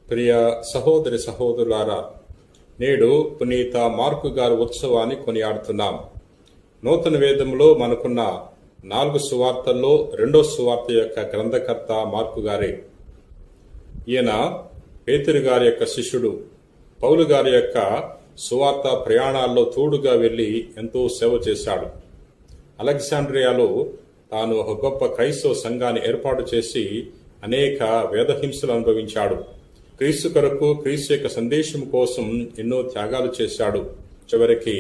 ప్రియ సహోదరి సహోదరులారా, నేడు పునీత మార్కు గారి ఉత్సవాన్ని కొనియాడుతున్నాం. నూతన వేదంలో మనకున్న 4 సువార్తల్లో 2వ సువార్త యొక్క గ్రంథకర్త మార్కు గారే. ఈయన పేతురు గారి యొక్క శిష్యుడు. పౌలు గారి యొక్క సువార్త ప్రయాణాల్లో తోడుగా వెళ్లి ఎంతో సేవ చేశాడు. అలెగ్జాండ్రియాలో తాను ఒక గొప్ప క్రైస్తవ సంఘాన్ని ఏర్పాటు చేసి అనేక వేదహింసలు అనుభవించాడు. క్రీస్తు కొరకు, క్రీస్తు యొక్క సందేశం కోసం ఎన్నో త్యాగాలు చేశాడు. చివరికి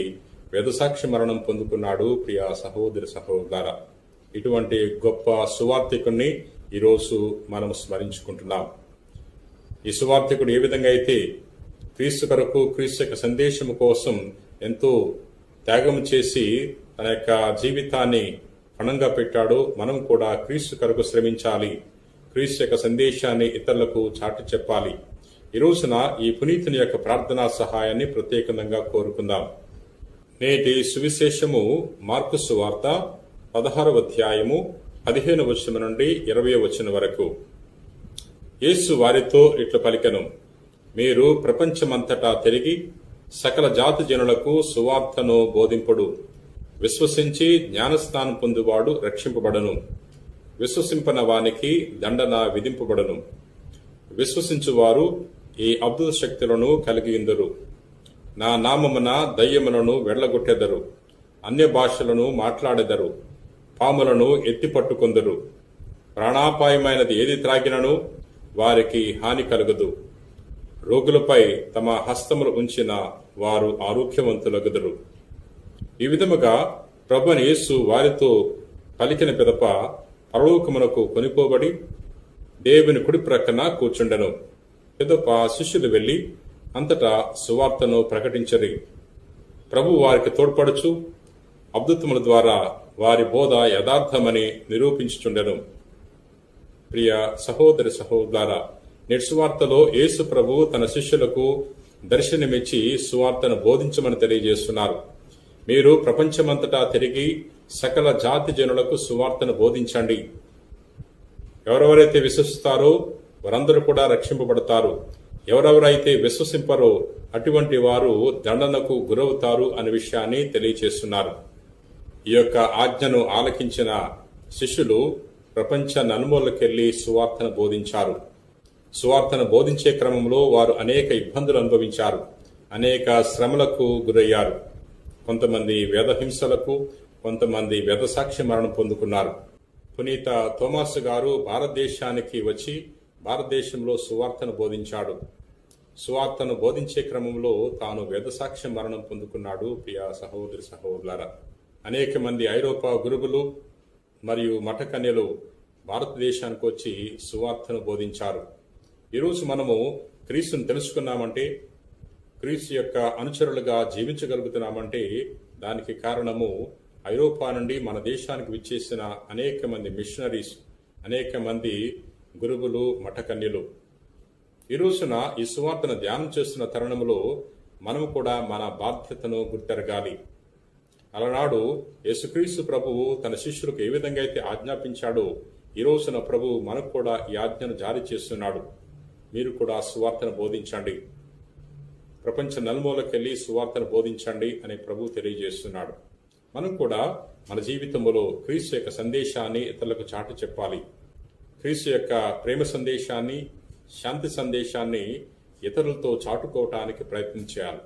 వేదసాక్షి మరణం పొందుకున్నాడు. ప్రియ సహోదరి సహోదర, ఇటువంటి గొప్ప సువార్థికుణ్ణి ఈరోజు మనం స్మరించుకుంటున్నాం. ఈ సువార్థికుడు ఏ విధంగా అయితే క్రీస్తు కొరకు, క్రీస్తు యొక్క సందేశం కోసం ఎంతో త్యాగం చేసి తన యొక్క జీవితాన్ని పణంగా పెట్టాడో, మనం కూడా క్రీస్తు కొరకు శ్రమించాలి. క్రీస్తు యొక్క సందేశాన్ని ఇతరులకు చాటి చెప్పాలి. ఈ రోజున ఈ పునీతుని యొక్క ప్రార్థనా సహాయాన్ని ప్రత్యేకంగా కోరుకుందాం. నేటి సువిశేషము మార్కు సువార్త 16వ అధ్యాయము 15వ వచనం నుండి 20వ వచనం వరకు. యేసు వారితో ఇట్లు పలికెను, మీరు ప్రపంచమంతటా తిరిగి సకల జాతి జనులకు సువార్తను బోధింపుడు. విశ్వసించి జ్ఞానస్నానం పొందువాడు రక్షింపబడను, విశ్వసింపన వానికి దండన విధింపబడను. విశ్వసించువారు ఈ అద్భుత శక్తులను కలిగియుందురు. నా నామమున దయ్యములను వెళ్లగొట్టెదరు, అన్య భాషలను మాట్లాడెదరు, పాములను ఎత్తిపట్టుకొందరు. ప్రాణాపాయమైనది ఏది త్రాగినను వారికి హాని కలుగదు. రోగులపై తమ హస్తములు ఉంచిన వారు ఆరోగ్యవంతులగుదురు. ఈ విధముగా ప్రభువైన యేసు వారితో పలికిన పిదప పరలోకమునకు కొనిపోబడి దేవుని కుడి ప్రక్కన కూర్చుండెను. పిదప శిష్యులు వెళ్లి అంతటా సువార్తను ప్రకటించరి. ప్రభు వారికి తోడ్పడుచు అద్భుతముల ద్వారా వారి బోధ యథార్థమని నిరూపించుచుండెను. ప్రియ సహోదరి సహోదరులారా, నేటి సువార్తలో యేసు ప్రభు తన శిష్యులకు దర్శనమిచ్చి సువార్తను బోధించమని తెలియజేస్తున్నారు. మీరు ప్రపంచమంతటా తిరిగి సకల జాతి జనులకు సువార్తను బోధించండి. ఎవరెవరైతే విశ్వసిస్తారో వారందరూ కూడా రక్షింపబడతారు. ఎవరెవరైతే విశ్వసింపరో అటువంటి వారు దండనకు గురవుతారు అనే విషయాన్ని తెలియజేస్తున్నారు. ఈ యొక్క ఆజ్ఞను ఆలకించిన శిష్యులు ప్రపంచ నలుమూలకెళ్లి సువార్తను బోధించారు. సువార్తను బోధించే క్రమంలో వారు అనేక ఇబ్బందులు అనుభవించారు, అనేక శ్రమలకు గురయ్యారు. కొంతమంది వేదహింసలకు, కొంతమంది వేదసాక్షి మరణం పొందుకున్నారు. పునీత థోమాసు గారు భారతదేశానికి వచ్చి భారతదేశంలో సువార్తను బోధించాడు. సువార్తను బోధించే క్రమంలో తాను వేదసాక్షి మరణం పొందుకున్నాడు. ప్రియ సహోదరి సహోదరులారా, అనేక మంది ఐరోపా గురువులు మరియు మఠకన్యలు భారతదేశానికి వచ్చి సువార్తను బోధించారు. ఈరోజు మనము క్రీస్తును తెలుసుకున్నామంటే, క్రీస్తు యొక్క అనుచరులుగా జీవించగలుగుతున్నామంటే దానికి కారణము ఐరోపా నుండి మన దేశానికి విచ్చేసిన అనేక మంది మిషనరీస్, అనేక మంది గురువులు, మఠకన్యలు. ఈ రోజున ఈ సువార్తను ధ్యానం చేస్తున్న తరుణంలో మనము కూడా మన బాధ్యతను గుర్తెరగాలి. అలనాడు యేసుక్రీస్తు ప్రభువు తన శిష్యులకు ఏ విధంగా అయితే ఆజ్ఞాపించాడో, ఈ రోజున ప్రభువు మనకు కూడా ఈ ఆజ్ఞను జారీ చేస్తున్నాడు. మీరు కూడా సువార్తను బోధించండి, ప్రపంచ నలుమూలకెళ్లి సువార్తను బోధించండి అని ప్రభు తెలియజేస్తున్నాడు. మనం కూడా మన జీవితంలో క్రీస్తు యొక్క సందేశాన్ని ఇతరులకు చాటి చెప్పాలి. క్రీస్తు యొక్క ప్రేమ సందేశాన్ని, శాంతి సందేశాన్ని ఇతరులతో చాటుకోవటానికి ప్రయత్నం చేయాలి.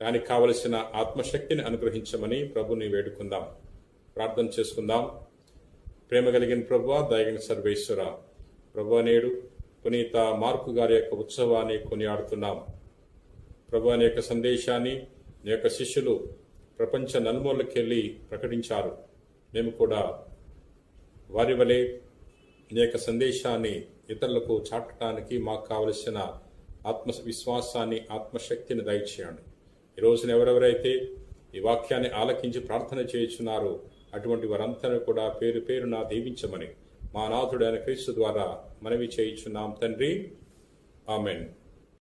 దానికి కావలసిన ఆత్మశక్తిని అనుగ్రహించమని ప్రభుని వేడుకుందాం. ప్రార్థన చేసుకుందాం. ప్రేమ కలిగిన ప్రభువా, దయగలిగిన సర్వేశ్వర, ప్రభువా, నేడు పునీత మార్కు గారి యొక్క ఉత్సవాన్ని కొనియాడుతున్నాం. ప్రభువా, నీ యొక్క సందేశాన్ని నీ యొక్క శిష్యులు ప్రపంచ నలుమూలకెళ్లి ప్రకటించారు. మేము కూడా వారి వలె నీ యొక్క సందేశాన్ని ఇతరులకు చాటడానికి మాకు కావలసిన ఆత్మవిశ్వాసాన్ని, ఆత్మశక్తిని దయచేయండి. ఈ రోజున ఎవరెవరైతే ఈ వాక్యాన్ని ఆలకించి ప్రార్థన చేయుచున్నారో అటువంటి వారందరూ కూడా పేరు పేరున దీవించమని మా నాథుడైన క్రీస్తు ద్వారా మనవి చేయుచున్నాం తండ్రి. ఆమెన్.